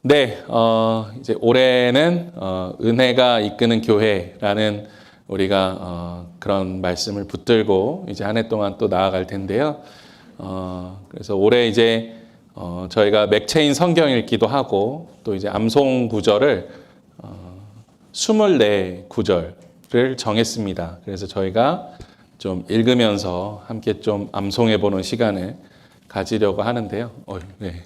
네, 이제 올해는 은혜가 이끄는 교회라는 우리가 그런 말씀을 붙들고 이제 한 해 동안 또 나아갈 텐데요. 그래서 올해 이제 저희가 맥체인 성경 읽기도 하고 또 이제 암송 구절을 24구절을 정했습니다. 그래서 저희가 좀 읽으면서 함께 좀 암송해 보는 시간을 가지려고 하는데요. 네.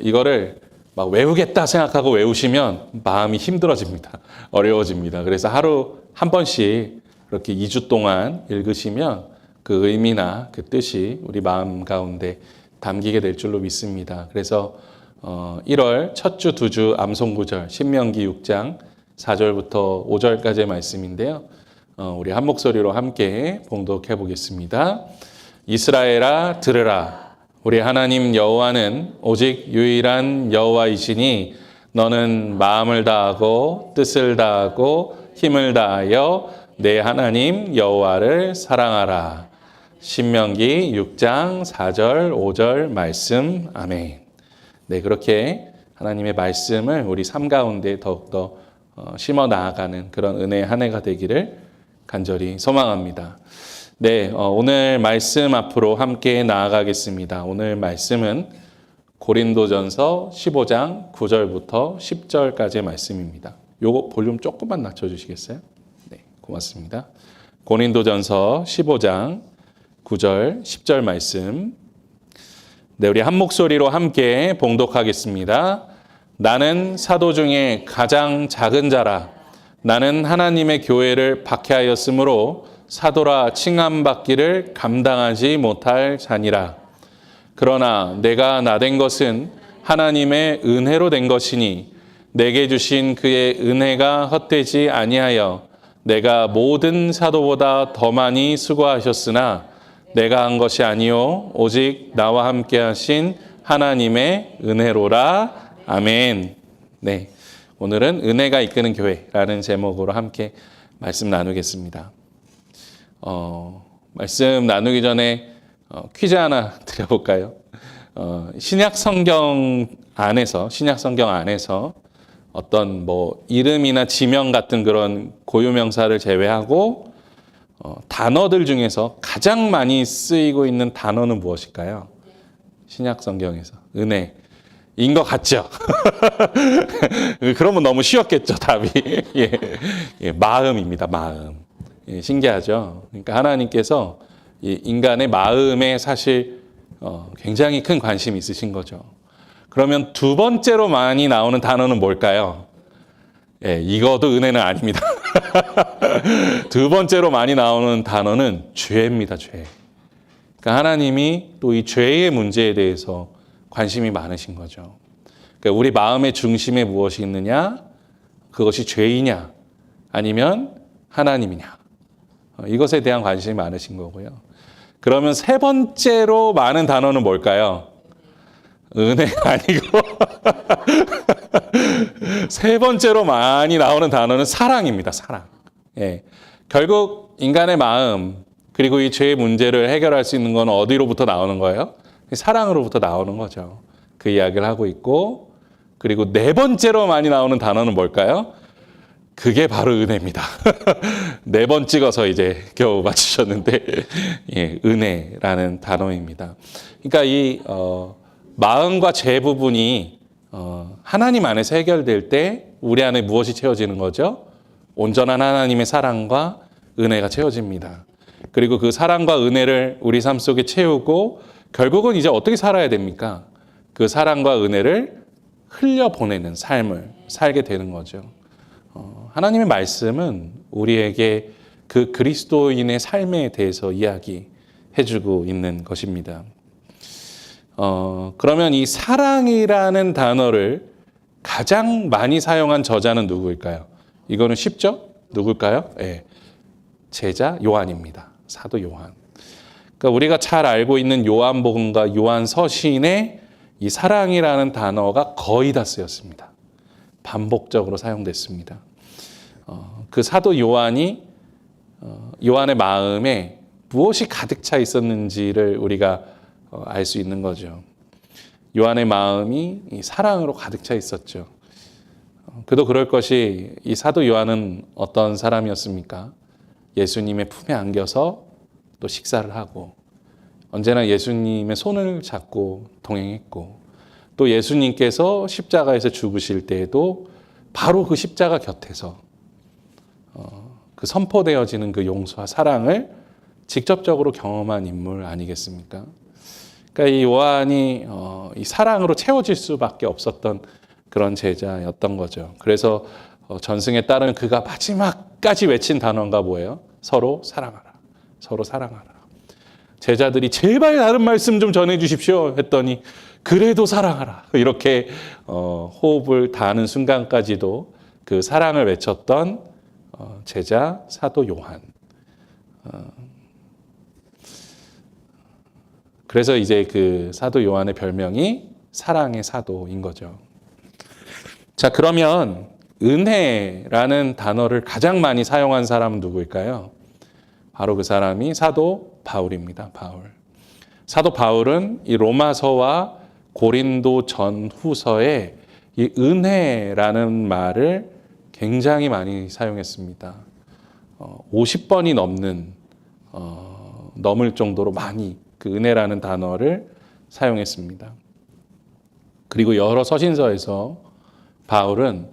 이거를 막 외우겠다 생각하고 외우시면 마음이 힘들어집니다. 어려워집니다. 그래서 하루 한 번씩 그렇게 2주 동안 읽으시면 그 의미나 그 뜻이 우리 마음 가운데 담기게 될 줄로 믿습니다. 그래서 1월 첫 주, 두 주 암송구절 신명기 6장 4절부터 5절까지의 말씀인데요. 우리 한 목소리로 함께 봉독해 보겠습니다. 이스라엘아 들으라. 우리 하나님 여호와는 오직 유일한 여호와이시니 너는 마음을 다하고 뜻을 다하고 힘을 다하여 내 하나님 여호와를 사랑하라. 신명기 6장 4절 5절 말씀. 아멘. 네, 그렇게 하나님의 말씀을 우리 삶 가운데 더욱더 심어 나아가는 그런 은혜의 한 해가 되기를 간절히 소망합니다. 네, 오늘 말씀 앞으로 함께 나아가겠습니다. 오늘 말씀은 고린도전서 15장 9절부터 10절까지의 말씀입니다. 요거 볼륨 조금만 낮춰주시겠어요? 네, 고맙습니다. 고린도전서 15장 9절, 10절 말씀. 네, 우리 한 목소리로 함께 봉독하겠습니다. 나는 사도 중에 가장 작은 자라. 나는 하나님의 교회를 박해하였으므로 사도라 칭함받기를 감당하지 못할 자니라. 그러나 내가 나된 것은 하나님의 은혜로 된 것이니 내게 주신 그의 은혜가 헛되지 아니하여 내가 모든 사도보다 더 많이 수고하셨으나 내가 한 것이 아니요 오직 나와 함께 하신 하나님의 은혜로라. 아멘. 네, 오늘은 은혜가 이끄는 교회라는 제목으로 함께 말씀 나누겠습니다. 말씀 나누기 전에 퀴즈 하나 드려볼까요? 신약 성경 안에서 어떤 이름이나 지명 같은 그런 고유명사를 제외하고 단어들 중에서 가장 많이 쓰이고 있는 단어는 무엇일까요? 신약 성경에서 은혜인 것 같죠? 그러면 너무 쉬웠겠죠, 답이. 예, 마음입니다, 마음. 예, 신기하죠. 그러니까 하나님께서 이 인간의 마음에 사실 굉장히 큰 관심이 있으신 거죠. 그러면 두 번째로 많이 나오는 단어는 뭘까요? 예, 이것도 은혜는 아닙니다. 두 번째로 많이 나오는 단어는 죄입니다, 죄. 그러니까 하나님이 또 이 죄의 문제에 대해서 관심이 많으신 거죠. 그러니까 우리 마음의 중심에 무엇이 있느냐? 그것이 죄이냐? 아니면 하나님이냐? 이것에 대한 관심이 많으신 거고요. 그러면 세 번째로 많은 단어는 뭘까요? 은혜가 아니고 세 번째로 많이 나오는 단어는 사랑입니다. 사랑. 예. 결국 인간의 마음 그리고 이 죄의 문제를 해결할 수 있는 건 어디로부터 나오는 거예요? 사랑으로부터 나오는 거죠. 그 이야기를 하고 있고, 그리고 네 번째로 많이 나오는 단어는 뭘까요? 그게 바로 은혜입니다. 네 번 찍어서 이제 겨우 맞추셨는데, 예, 은혜라는 단어입니다. 그러니까 이 마음과 죄 부분이 하나님 안에서 해결될 때 우리 안에 무엇이 채워지는 거죠? 온전한 하나님의 사랑과 은혜가 채워집니다. 그리고 그 사랑과 은혜를 우리 삶 속에 채우고 결국은 이제 어떻게 살아야 됩니까? 그 사랑과 은혜를 흘려보내는 삶을 살게 되는 거죠. 하나님의 말씀은 우리에게 그 그리스도인의 삶에 대해서 이야기해주고 있는 것입니다. 그러면 이 사랑이라는 단어를 가장 많이 사용한 저자는 누구일까요? 이거는 쉽죠? 누굴까요? 네. 제자 요한입니다. 사도 요한. 그러니까 우리가 잘 알고 있는 요한복음과 요한서신에 이 사랑이라는 단어가 거의 다 쓰였습니다. 반복적으로 사용됐습니다. 그 사도 요한이 요한의 마음에 무엇이 가득 차 있었는지를 우리가 알 수 있는 거죠. 요한의 마음이 이 사랑으로 가득 차 있었죠. 그도 그럴 것이 이 사도 요한은 어떤 사람이었습니까? 예수님의 품에 안겨서 또 식사를 하고 언제나 예수님의 손을 잡고 동행했고 또 예수님께서 십자가에서 죽으실 때에도 바로 그 십자가 곁에서 그 선포되어지는 그 용서와 사랑을 직접적으로 경험한 인물 아니겠습니까? 그러니까 이 요한이 이 사랑으로 채워질 수밖에 없었던 그런 제자였던 거죠. 그래서 전승에 따른 그가 마지막까지 외친 단어가 뭐예요? 서로 사랑하라. 서로 사랑하라. 제자들이 제발 다른 말씀 좀 전해 주십시오 했더니 그래도 사랑하라. 이렇게 호흡을 다하는 순간까지도 그 사랑을 외쳤던 제자 사도 요한. 그래서 이제 그 사도 요한의 별명이 사랑의 사도인 거죠. 자, 그러면 은혜라는 단어를 가장 많이 사용한 사람은 누구일까요? 바로 그 사람이 사도 바울입니다. 바울. 사도 바울은 이 로마서와 고린도 전후서에 이 은혜라는 말을 굉장히 많이 사용했습니다. 50번이 넘을 정도로 많이 그 은혜라는 단어를 사용했습니다. 그리고 여러 서신서에서 바울은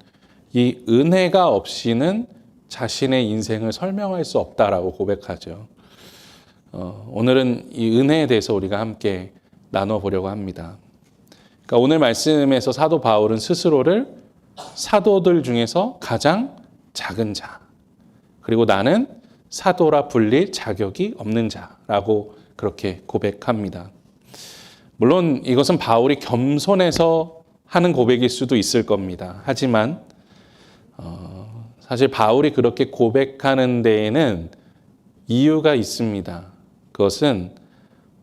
이 은혜가 없이는 자신의 인생을 설명할 수 없다라고 고백하죠. 오늘은 이 은혜에 대해서 우리가 함께 나눠보려고 합니다. 그러니까 오늘 말씀에서 사도 바울은 스스로를 사도들 중에서 가장 작은 자, 그리고 나는 사도라 불릴 자격이 없는 자라고 그렇게 고백합니다. 물론 이것은 바울이 겸손해서 하는 고백일 수도 있을 겁니다. 하지만 사실 바울이 그렇게 고백하는 데에는 이유가 있습니다. 그것은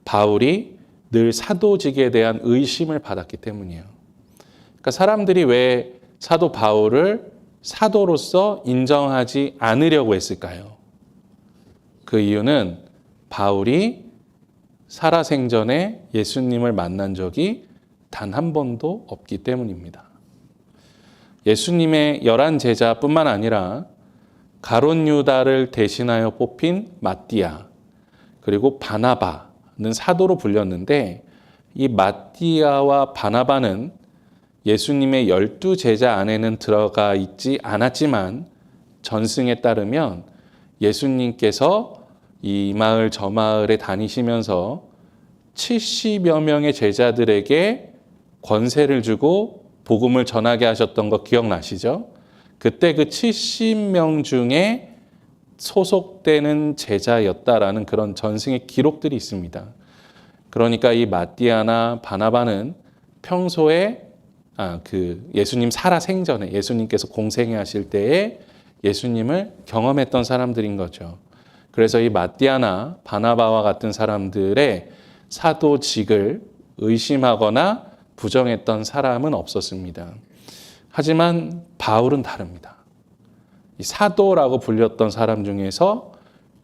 바울이 늘 사도직에 대한 의심을 받았기 때문이에요. 그러니까 사람들이 왜 사도 바울을 사도로서 인정하지 않으려고 했을까요? 그 이유는 바울이 살아생전에 예수님을 만난 적이 단 한 번도 없기 때문입니다. 예수님의 11제자뿐만 아니라 가룟 유다를 대신하여 뽑힌 마띠아 그리고 바나바는 사도로 불렸는데 이 마띠아와 바나바는 예수님의 12제자 안에는 들어가 있지 않았지만 전승에 따르면 예수님께서 이 마을 저 마을에 다니시면서 70여 명의 제자들에게 권세를 주고 복음을 전하게 하셨던 거 기억나시죠? 그때 그 70명 중에 소속되는 제자였다라는 그런 전승의 기록들이 있습니다. 그러니까 이 마띠아나 바나바는 평소에 그 예수님 살아생전에 예수님께서 공생애 하실 때에 예수님을 경험했던 사람들인 거죠. 그래서 이 마띠아나 바나바와 같은 사람들의 사도직을 의심하거나 부정했던 사람은 없었습니다. 하지만 바울은 다릅니다. 이 사도라고 불렸던 사람 중에서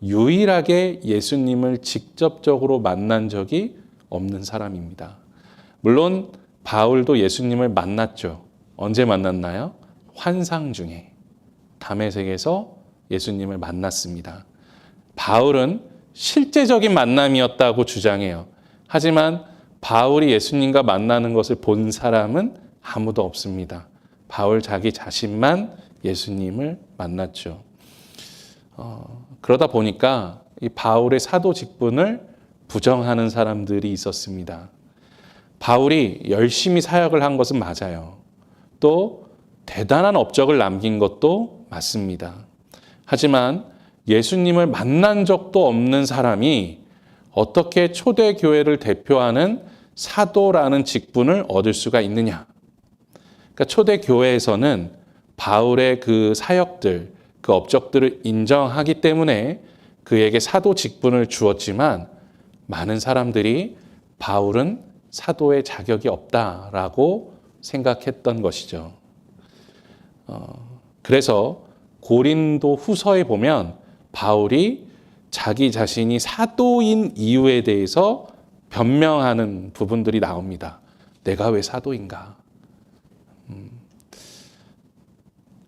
유일하게 예수님을 직접적으로 만난 적이 없는 사람입니다. 물론 바울도 예수님을 만났죠. 언제 만났나요? 환상 중에 다메섹에서 예수님을 만났습니다. 바울은 실제적인 만남이었다고 주장해요. 하지만 바울이 예수님과 만나는 것을 본 사람은 아무도 없습니다. 바울 자기 자신만 예수님을 만났죠. 그러다 보니까 이 바울의 사도 직분을 부정하는 사람들이 있었습니다. 바울이 열심히 사역을 한 것은 맞아요. 또 대단한 업적을 남긴 것도 맞습니다. 하지만 예수님을 만난 적도 없는 사람이 어떻게 초대교회를 대표하는 사도라는 직분을 얻을 수가 있느냐? 그러니까 초대교회에서는 바울의 그 사역들, 그 업적들을 인정하기 때문에 그에게 사도 직분을 주었지만 많은 사람들이 바울은 사도의 자격이 없다라고 생각했던 것이죠. 그래서 고린도 후서에 보면 바울이 자기 자신이 사도인 이유에 대해서 변명하는 부분들이 나옵니다. 내가 왜 사도인가?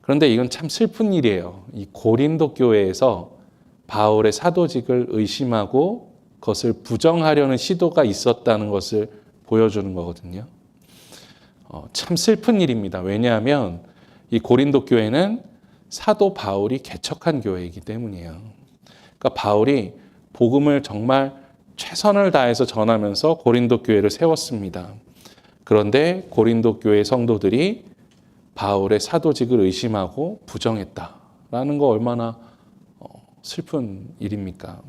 그런데 이건 참 슬픈 일이에요. 이 고린도 교회에서 바울의 사도직을 의심하고 그것을 부정하려는 시도가 있었다는 것을 보여주는 거거든요. 참 슬픈 일입니다. 왜냐하면 이 고린도 교회는 사도 바울이 개척한 교회이기 때문이에요. 그러니까 바울이 복음을 정말 최선을 다해서 전하면서 고린도 교회를 세웠습니다. 그런데 고린도 교회 성도들이 바울의 사도직을 의심하고 부정했다라는 거 얼마나 슬픈 일입니까?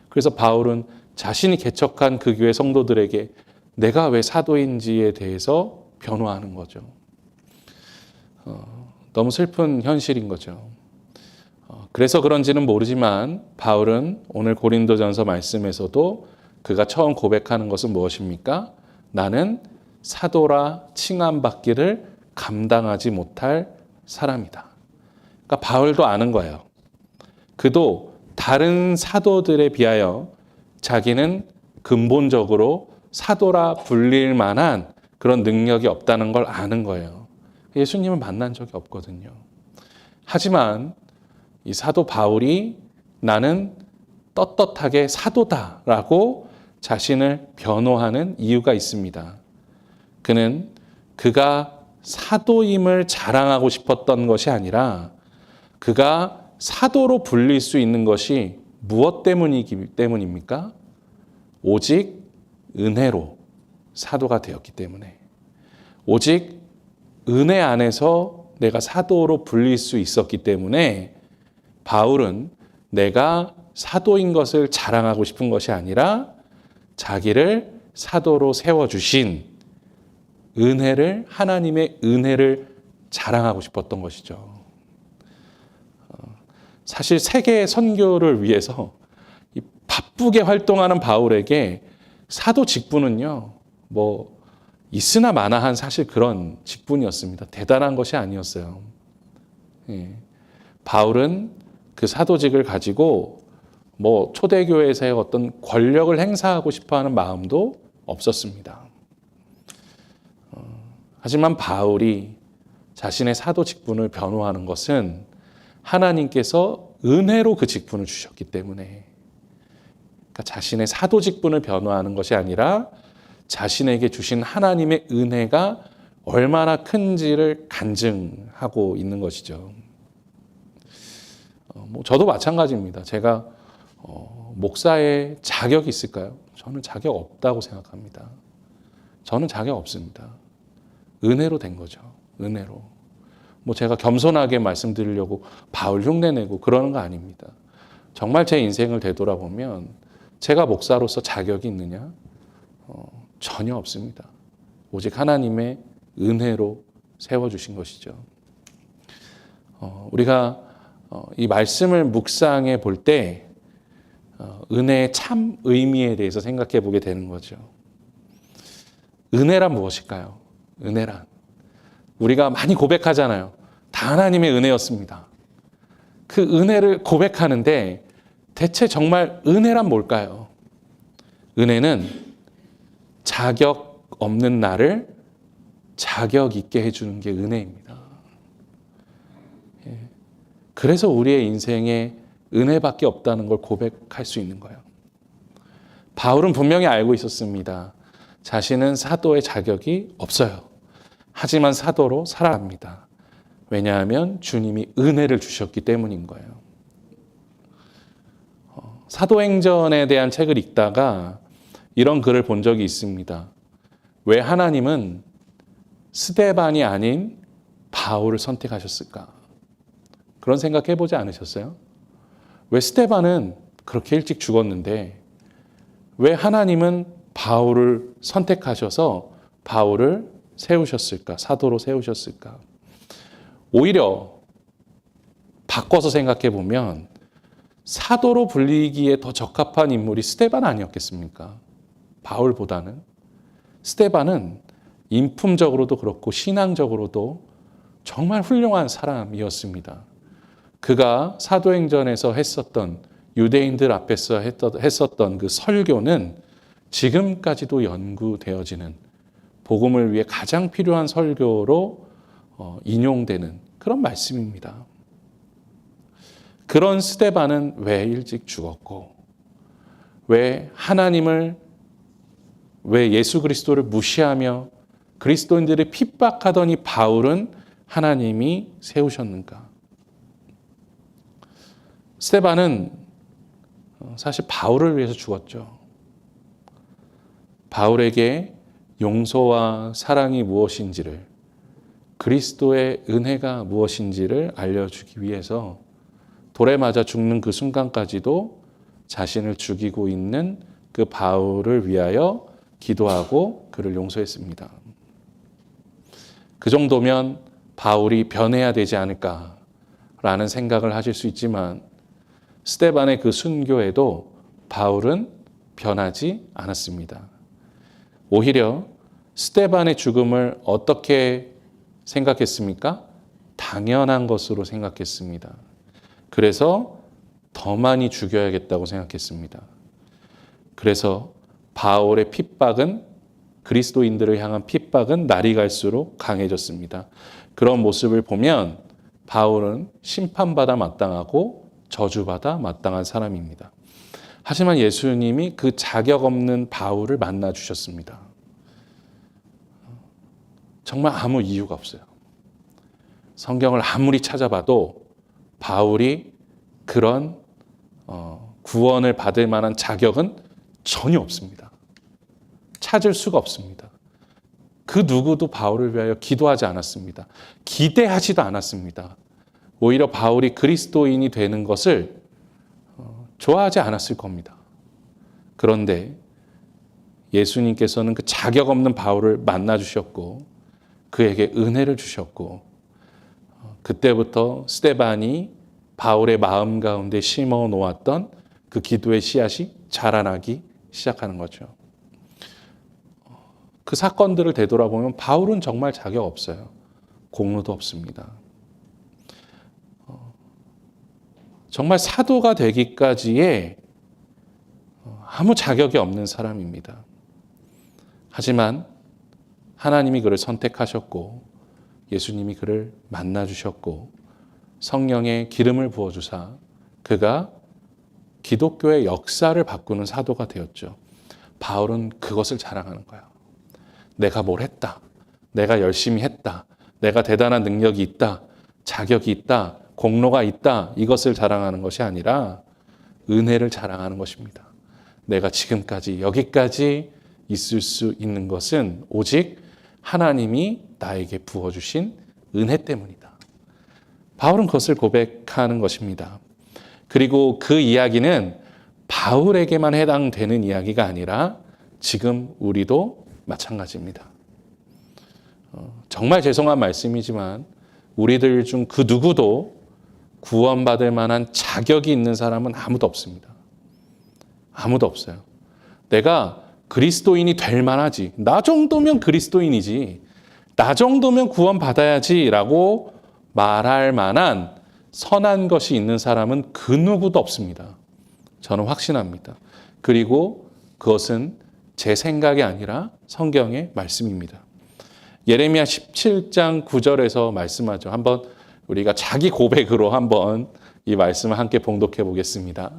그래서 바울은 자신이 개척한 그 교회 성도들에게 내가 왜 사도인지에 대해서 변호하는 거죠. 너무 슬픈 현실인 거죠. 그래서 그런지는 모르지만 바울은 오늘 고린도전서 말씀에서도 그가 처음 고백하는 것은 무엇입니까? 나는 사도라 칭함받기를 감당하지 못할 사람이다. 그러니까 바울도 아는 거예요. 그도 다른 사도들에 비하여 자기는 근본적으로 사도라 불릴 만한 그런 능력이 없다는 걸 아는 거예요. 예수님을 만난 적이 없거든요. 하지만 이 사도 바울이 나는 떳떳하게 사도다라고 자신을 변호하는 이유가 있습니다. 그는 그가 사도임을 자랑하고 싶었던 것이 아니라 그가 사도로 불릴 수 있는 것이 무엇 때문입니까? 오직 은혜로 사도가 되었기 때문에. 오직 은혜 안에서 내가 사도로 불릴 수 있었기 때문에 바울은 내가 사도인 것을 자랑하고 싶은 것이 아니라 자기를 사도로 세워주신 은혜를, 하나님의 은혜를 자랑하고 싶었던 것이죠. 사실 세계 선교를 위해서 바쁘게 활동하는 바울에게 사도 직분은요, 뭐 있으나 마나한 사실 그런 직분이었습니다. 대단한 것이 아니었어요. 바울은 그 사도직을 가지고 뭐 초대교회에서의 어떤 권력을 행사하고 싶어하는 마음도 없었습니다. 하지만 바울이 자신의 사도 직분을 변호하는 것은 하나님께서 은혜로 그 직분을 주셨기 때문에, 그러니까 자신의 사도 직분을 변호하는 것이 아니라 자신에게 주신 하나님의 은혜가 얼마나 큰지를 간증하고 있는 것이죠. 저도 마찬가지입니다. 제가 목사의 자격이 있을까요? 저는 자격 없다고 생각합니다. 저는 자격 없습니다. 은혜로 된 거죠. 은혜로. 제가 겸손하게 말씀드리려고 바울 흉내내고 그러는 거 아닙니다. 정말 제 인생을 되돌아보면 제가 목사로서 자격이 있느냐? 전혀 없습니다. 오직 하나님의 은혜로 세워주신 것이죠. 우리가 이 말씀을 묵상해 볼 때 은혜의 참 의미에 대해서 생각해 보게 되는 거죠. 은혜란 무엇일까요? 은혜란 우리가 많이 고백하잖아요. 다 하나님의 은혜였습니다. 그 은혜를 고백하는데 대체 정말 은혜란 뭘까요? 은혜는 자격 없는 나를 자격 있게 해주는 게 은혜입니다. 그래서 우리의 인생에 은혜밖에 없다는 걸 고백할 수 있는 거예요. 바울은 분명히 알고 있었습니다. 자신은 사도의 자격이 없어요. 하지만 사도로 살아갑니다. 왜냐하면 주님이 은혜를 주셨기 때문인 거예요. 사도행전에 대한 책을 읽다가 이런 글을 본 적이 있습니다. 왜 하나님은 스데반이 아닌 바울을 선택하셨을까? 그런 생각 해보지 않으셨어요? 왜 스데반은 그렇게 일찍 죽었는데 왜 하나님은 바울을 선택하셔서 바울을 세우셨을까? 사도로 세우셨을까? 오히려 바꿔서 생각해 보면 사도로 불리기에 더 적합한 인물이 스데반 아니었겠습니까? 바울보다는. 스데반은 인품적으로도 그렇고 신앙적으로도 정말 훌륭한 사람이었습니다. 그가 사도행전에서 했었던 유대인들 앞에서 했었던 그 설교는 지금까지도 연구되어지는 복음을 위해 가장 필요한 설교로 인용되는 그런 말씀입니다. 그런 스데반은 왜 일찍 죽었고, 왜 예수 그리스도를 무시하며 그리스도인들을 핍박하던 이 바울은 하나님이 세우셨는가? 스데반은 사실 바울을 위해서 죽었죠. 바울에게 용서와 사랑이 무엇인지를, 그리스도의 은혜가 무엇인지를 알려주기 위해서 돌에 맞아 죽는 그 순간까지도 자신을 죽이고 있는 그 바울을 위하여 기도하고 그를 용서했습니다. 그 정도면 바울이 변해야 되지 않을까라는 생각을 하실 수 있지만, 스데반의 그 순교에도 바울은 변하지 않았습니다. 오히려 스데반의 죽음을 어떻게 생각했습니까? 당연한 것으로 생각했습니다. 그래서 더 많이 죽여야겠다고 생각했습니다. 그래서 바울의 핍박은, 그리스도인들을 향한 핍박은 날이 갈수록 강해졌습니다. 그런 모습을 보면 바울은 심판받아 마땅하고 저주받아 마땅한 사람입니다. 하지만 예수님이 그 자격 없는 바울을 만나 주셨습니다. 정말 아무 이유가 없어요. 성경을 아무리 찾아봐도 바울이 그런 구원을 받을 만한 자격은 전혀 없습니다. 찾을 수가 없습니다. 그 누구도 바울을 위하여 기도하지 않았습니다. 기대하지도 않았습니다. 오히려 바울이 그리스도인이 되는 것을 좋아하지 않았을 겁니다. 그런데 예수님께서는 그 자격 없는 바울을 만나 주셨고 그에게 은혜를 주셨고, 그때부터 스데반이 바울의 마음 가운데 심어 놓았던 그 기도의 씨앗이 자라나기 시작하는 거죠. 그 사건들을 되돌아보면 바울은 정말 자격 없어요. 공로도 없습니다. 정말 사도가 되기까지의 아무 자격이 없는 사람입니다. 하지만 하나님이 그를 선택하셨고 예수님이 그를 만나주셨고 성령의 기름을 부어주사 그가 기독교의 역사를 바꾸는 사도가 되었죠. 바울은 그것을 자랑하는 거예요. 내가 뭘 했다. 내가 열심히 했다. 내가 대단한 능력이 있다. 자격이 있다. 공로가 있다. 이것을 자랑하는 것이 아니라 은혜를 자랑하는 것입니다. 내가 지금까지 여기까지 있을 수 있는 것은 오직 하나님이 나에게 부어주신 은혜 때문이다. 바울은 그것을 고백하는 것입니다. 그리고 그 이야기는 바울에게만 해당되는 이야기가 아니라 지금 우리도 마찬가지입니다. 정말 죄송한 말씀이지만 우리들 중 그 누구도 구원받을 만한 자격이 있는 사람은 아무도 없습니다. 아무도 없어요. 내가 그리스도인이 될 만하지. 나 정도면 그리스도인이지. 나 정도면 구원받아야지 라고 말할 만한 선한 것이 있는 사람은 그 누구도 없습니다. 저는 확신합니다. 그리고 그것은 제 생각이 아니라 성경의 말씀입니다. 예레미야 17장 9절에서 말씀하죠. 한번 우리가 자기 고백으로 한번 이 말씀을 함께 봉독해 보겠습니다.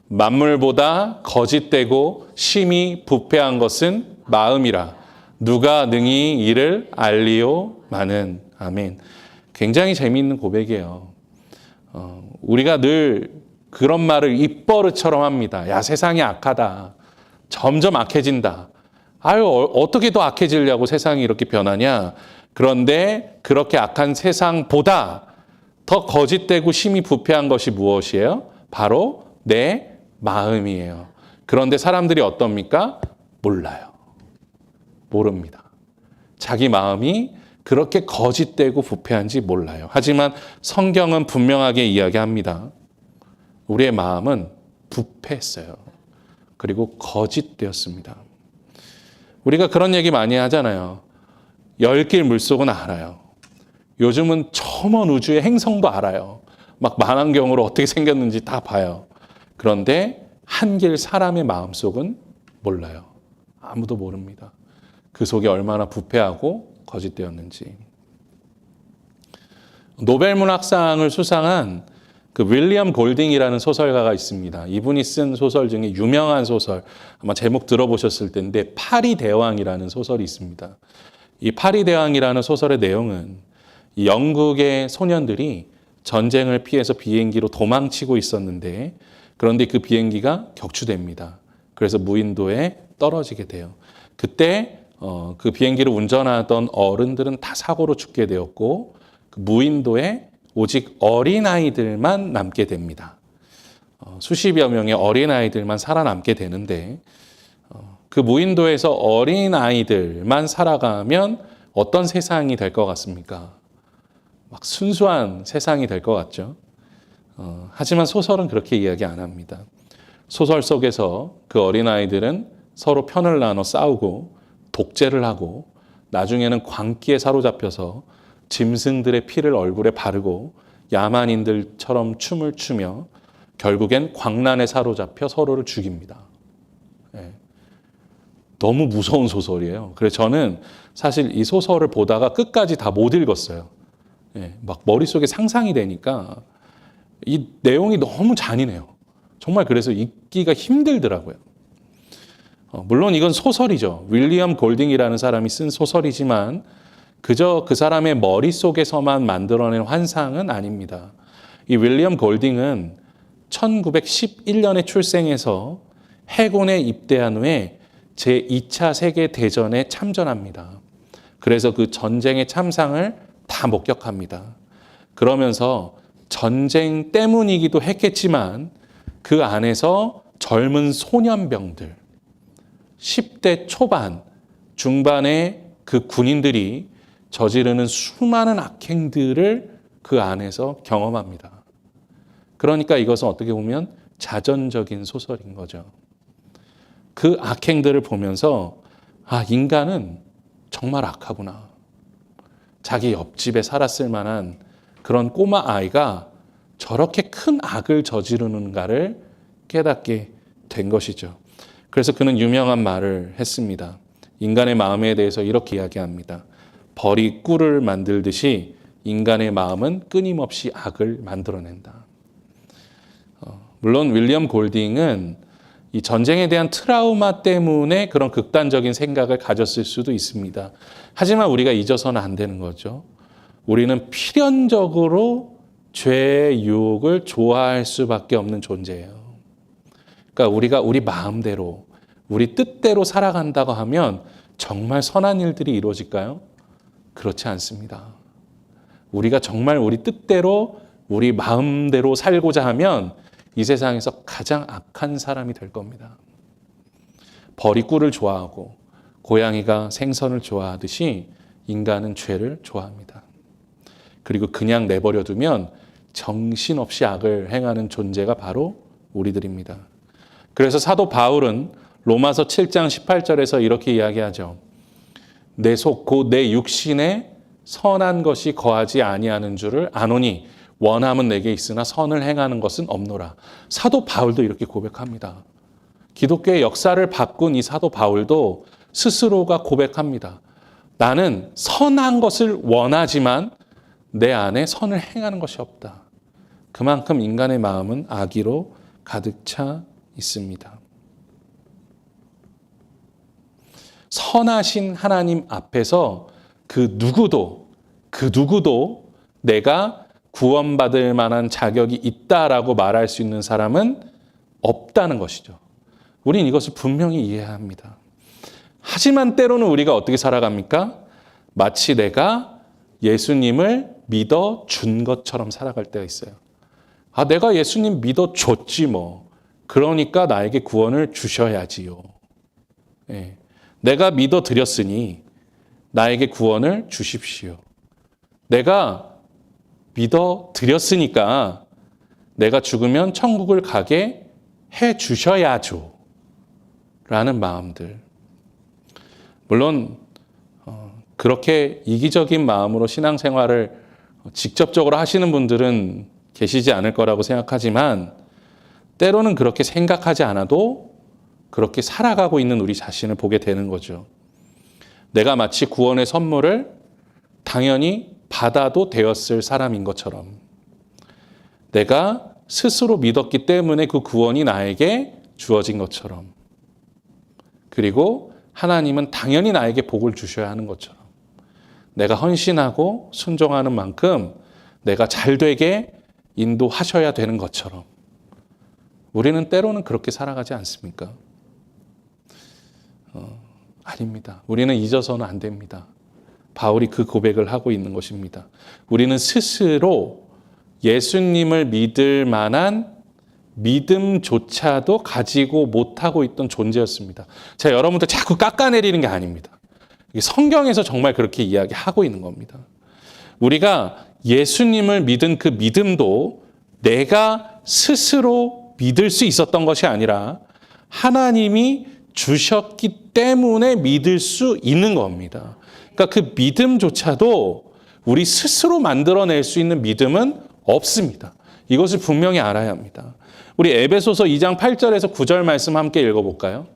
만물보다 거짓되고 심히 부패한 것은 마음이라. 누가 능히 이를 알리오마는. 아멘. 굉장히 재미있는 고백이에요. 우리가 늘 그런 말을 입버릇처럼 합니다. 야, 세상이 악하다. 점점 악해진다. 아유, 어떻게 더 악해지려고 세상이 이렇게 변하냐. 그런데 그렇게 악한 세상보다 더 거짓되고 심히 부패한 것이 무엇이에요? 바로 내 마음이에요. 그런데 사람들이 어떻습니까? 몰라요. 모릅니다. 자기 마음이 그렇게 거짓되고 부패한지 몰라요. 하지만 성경은 분명하게 이야기합니다. 우리의 마음은 부패했어요. 그리고 거짓되었습니다. 우리가 그런 얘기 많이 하잖아요. 열길 물속은 알아요. 요즘은 저 먼 우주의 행성도 알아요. 막 망원경으로 어떻게 생겼는지 다 봐요. 그런데 한길 사람의 마음속은 몰라요. 아무도 모릅니다. 그 속에 얼마나 부패하고 거짓되었는지. 노벨문학상을 수상한 그 윌리엄 골딩이라는 소설가가 있습니다. 이분이 쓴 소설 중에 유명한 소설, 아마 제목 들어보셨을 텐데 파리 대왕이라는 소설이 있습니다. 이 파리 대왕이라는 소설의 내용은 이 영국의 소년들이 전쟁을 피해서 비행기로 도망치고 있었는데, 그런데 그 비행기가 격추됩니다. 그래서 무인도에 떨어지게 돼요. 그때 그 비행기를 운전하던 어른들은 다 사고로 죽게 되었고, 그 무인도에 오직 어린아이들만 남게 됩니다. 수십여 명의 어린아이들만 살아남게 되는데, 그 무인도에서 어린아이들만 살아가면 어떤 세상이 될 것 같습니까? 막 순수한 세상이 될 것 같죠. 하지만 소설은 그렇게 이야기 안 합니다. 소설 속에서 그 어린아이들은 서로 편을 나눠 싸우고 독재를 하고, 나중에는 광기에 사로잡혀서 짐승들의 피를 얼굴에 바르고 야만인들처럼 춤을 추며 결국엔 광란에 사로잡혀 서로를 죽입니다. 예. 너무 무서운 소설이에요. 그래서 저는 사실 이 소설을 보다가 끝까지 다 못 읽었어요. 예. 막 머릿속에 상상이 되니까 이 내용이 너무 잔인해요. 정말 그래서 읽기가 힘들더라고요. 물론 이건 소설이죠. 윌리엄 골딩이라는 사람이 쓴 소설이지만 그저 그 사람의 머릿속에서만 만들어낸 환상은 아닙니다. 이 윌리엄 골딩은 1911년에 출생해서 해군에 입대한 후에 제2차 세계대전에 참전합니다. 그래서 그 전쟁의 참상을 다 목격합니다. 그러면서 전쟁 때문이기도 했겠지만 그 안에서 젊은 소년병들, 10대 초반, 중반의 그 군인들이 저지르는 수많은 악행들을 그 안에서 경험합니다. 그러니까 이것은 어떻게 보면 자전적인 소설인 거죠. 그 악행들을 보면서 인간은 정말 악하구나. 자기 옆집에 살았을 만한 그런 꼬마 아이가 저렇게 큰 악을 저지르는가를 깨닫게 된 것이죠. 그래서 그는 유명한 말을 했습니다. 인간의 마음에 대해서 이렇게 이야기합니다. 벌이 꿀을 만들듯이 인간의 마음은 끊임없이 악을 만들어낸다. 물론 윌리엄 골딩은 이 전쟁에 대한 트라우마 때문에 그런 극단적인 생각을 가졌을 수도 있습니다. 하지만 우리가 잊어서는 안 되는 거죠. 우리는 필연적으로 죄의 유혹을 좋아할 수밖에 없는 존재예요. 그러니까 우리가 우리 마음대로, 우리 뜻대로 살아간다고 하면 정말 선한 일들이 이루어질까요? 그렇지 않습니다. 우리가 정말 우리 뜻대로, 우리 마음대로 살고자 하면 이 세상에서 가장 악한 사람이 될 겁니다. 벌이 꿀을 좋아하고 고양이가 생선을 좋아하듯이 인간은 죄를 좋아합니다. 그리고 그냥 내버려 두면 정신없이 악을 행하는 존재가 바로 우리들입니다. 그래서 사도 바울은 로마서 7장 18절에서 이렇게 이야기하죠. 내 속 곧 내 육신에 선한 것이 거하지 아니하는 줄을 아노니 원함은 내게 있으나 선을 행하는 것은 없노라. 사도 바울도 이렇게 고백합니다. 기독교의 역사를 바꾼 이 사도 바울도 스스로가 고백합니다. 나는 선한 것을 원하지만 내 안에 선을 행하는 것이 없다. 그만큼 인간의 마음은 악의로 가득 차 있습니다. 선하신 하나님 앞에서 그 누구도 내가 구원받을 만한 자격이 있다라고 말할 수 있는 사람은 없다는 것이죠. 우린 이것을 분명히 이해해야 합니다. 하지만 때로는 우리가 어떻게 살아갑니까? 마치 내가 예수님을 믿어준 것처럼 살아갈 때가 있어요. 내가 예수님 믿어줬지 뭐. 그러니까 나에게 구원을 주셔야지요. 예. 내가 믿어드렸으니 나에게 구원을 주십시오. 내가 믿어드렸으니까 내가 죽으면 천국을 가게 해 주셔야죠. 라는 마음들. 물론 그렇게 이기적인 마음으로 신앙생활을 직접적으로 하시는 분들은 계시지 않을 거라고 생각하지만 때로는 그렇게 생각하지 않아도 그렇게 살아가고 있는 우리 자신을 보게 되는 거죠. 내가 마치 구원의 선물을 당연히 받아도 되었을 사람인 것처럼, 내가 스스로 믿었기 때문에 그 구원이 나에게 주어진 것처럼, 그리고 하나님은 당연히 나에게 복을 주셔야 하는 것처럼, 내가 헌신하고 순종하는 만큼 내가 잘되게 인도하셔야 되는 것처럼 우리는 때로는 그렇게 살아가지 않습니까? 아닙니다. 우리는 잊어서는 안 됩니다. 바울이 그 고백을 하고 있는 것입니다. 우리는 스스로 예수님을 믿을 만한 믿음조차도 가지고 못하고 있던 존재였습니다. 제가 여러분들 자꾸 깎아내리는 게 아닙니다. 성경에서 정말 그렇게 이야기하고 있는 겁니다. 우리가 예수님을 믿은 그 믿음도 내가 스스로 믿을 수 있었던 것이 아니라 하나님이 주셨기 때문에 믿을 수 있는 겁니다. 그러니까 그 믿음조차도 우리 스스로 만들어낼 수 있는 믿음은 없습니다. 이것을 분명히 알아야 합니다. 우리 에베소서 2장 8절에서 9절 말씀 함께 읽어볼까요?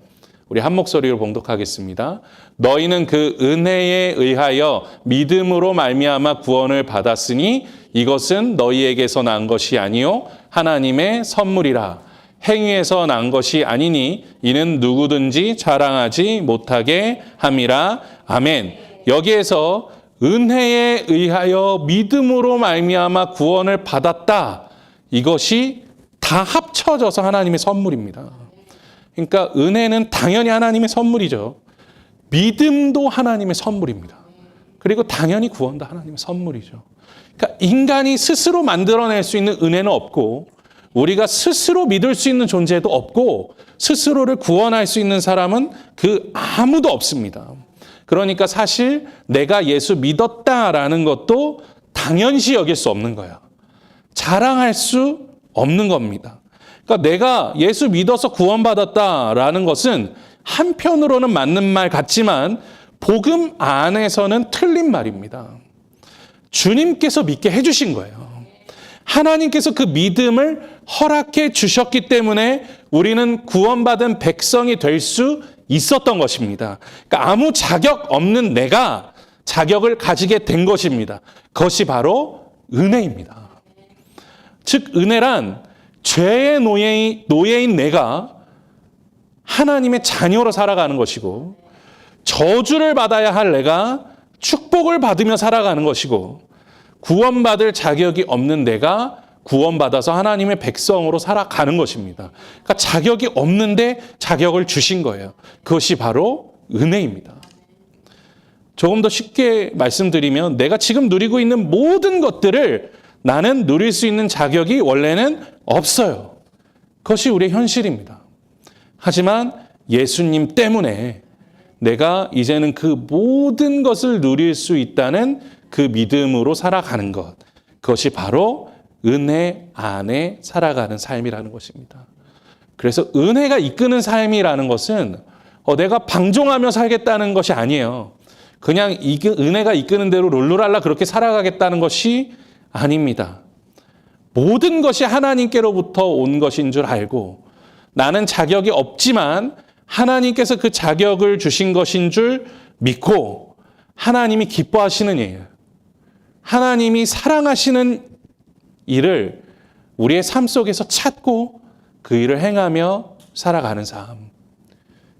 우리 한 목소리로 봉독하겠습니다. 너희는 그 은혜에 의하여 믿음으로 말미암아 구원을 받았으니 이것은 너희에게서 난 것이 아니요 하나님의 선물이라. 행위에서 난 것이 아니니 이는 누구든지 자랑하지 못하게 함이라. 아멘. 여기에서 은혜에 의하여 믿음으로 말미암아 구원을 받았다. 이것이 다 합쳐져서 하나님의 선물입니다. 그러니까 은혜는 당연히 하나님의 선물이죠. 믿음도 하나님의 선물입니다. 그리고 당연히 구원도 하나님의 선물이죠. 그러니까 인간이 스스로 만들어낼 수 있는 은혜는 없고, 우리가 스스로 믿을 수 있는 존재도 없고, 스스로를 구원할 수 있는 사람은 그 아무도 없습니다. 그러니까 사실 내가 예수 믿었다라는 것도 당연시 여길 수 없는 거야. 자랑할 수 없는 겁니다. 그러니까 내가 예수 믿어서 구원받았다라는 것은 한편으로는 맞는 말 같지만 복음 안에서는 틀린 말입니다. 주님께서 믿게 해주신 거예요. 하나님께서 그 믿음을 허락해 주셨기 때문에 우리는 구원받은 백성이 될 수 있었던 것입니다. 그러니까 아무 자격 없는 내가 자격을 가지게 된 것입니다. 그것이 바로 은혜입니다. 즉 은혜란 죄의 노예인 내가 하나님의 자녀로 살아가는 것이고, 저주를 받아야 할 내가 축복을 받으며 살아가는 것이고, 구원받을 자격이 없는 내가 구원받아서 하나님의 백성으로 살아가는 것입니다. 그러니까 자격이 없는데 자격을 주신 거예요. 그것이 바로 은혜입니다. 조금 더 쉽게 말씀드리면 내가 지금 누리고 있는 모든 것들을 나는 누릴 수 있는 자격이 원래는 없어요. 그것이 우리의 현실입니다. 하지만 예수님 때문에 내가 이제는 그 모든 것을 누릴 수 있다는 그 믿음으로 살아가는 것, 그것이 바로 은혜 안에 살아가는 삶이라는 것입니다. 그래서 은혜가 이끄는 삶이라는 것은 내가 방종하며 살겠다는 것이 아니에요. 그냥 은혜가 이끄는 대로 룰루랄라 그렇게 살아가겠다는 것이 아닙니다. 모든 것이 하나님께로부터 온 것인 줄 알고, 나는 자격이 없지만 하나님께서 그 자격을 주신 것인 줄 믿고, 하나님이 기뻐하시는 일, 하나님이 사랑하시는 일을 우리의 삶 속에서 찾고 그 일을 행하며 살아가는 삶,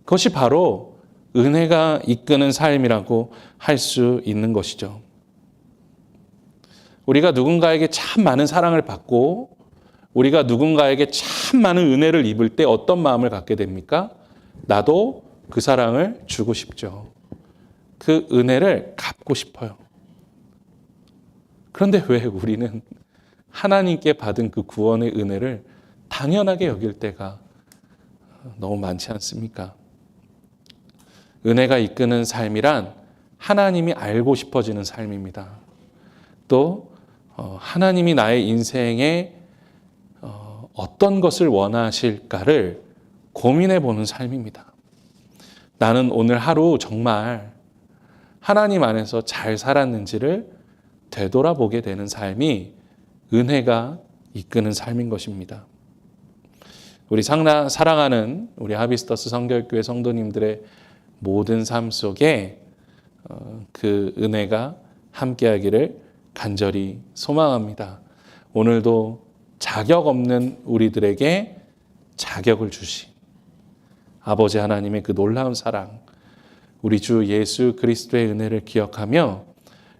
그것이 바로 은혜가 이끄는 삶이라고 할 수 있는 것이죠. 우리가 누군가에게 참 많은 사랑을 받고 우리가 누군가에게 참 많은 은혜를 입을 때 어떤 마음을 갖게 됩니까? 나도 그 사랑을 주고 싶죠. 그 은혜를 갚고 싶어요. 그런데 왜 우리는 하나님께 받은 그 구원의 은혜를 당연하게 여길 때가 너무 많지 않습니까? 은혜가 이끄는 삶이란 하나님이 알고 싶어지는 삶입니다. 또 하나님이 나의 인생에 어떤 것을 원하실까를 고민해 보는 삶입니다. 나는 오늘 하루 정말 하나님 안에서 잘 살았는지를 되돌아보게 되는 삶이 은혜가 이끄는 삶인 것입니다. 우리 사랑하는 우리 하비스터스 성결교회 성도님들의 모든 삶 속에 그 은혜가 함께하기를 간절히 소망합니다. 오늘도 자격 없는 우리들에게 자격을 주신 아버지 하나님의 그 놀라운 사랑, 우리 주 예수 그리스도의 은혜를 기억하며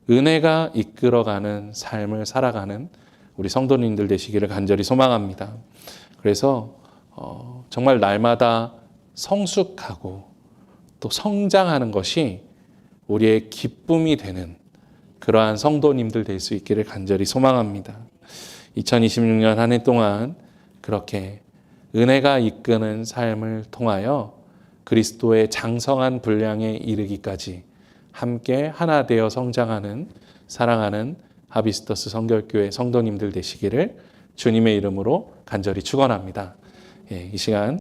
은혜가 이끌어가는 삶을 살아가는 우리 성도님들 되시기를 간절히 소망합니다. 그래서 정말 날마다 성숙하고 또 성장하는 것이 우리의 기쁨이 되는 그러한 성도님들 될 수 있기를 간절히 소망합니다. 2026년 한 해 동안 그렇게 은혜가 이끄는 삶을 통하여 그리스도의 장성한 분량에 이르기까지 함께 하나 되어 성장하는 사랑하는 하비스터스 성결교회 성도님들 되시기를 주님의 이름으로 간절히 축원합니다. 이 시간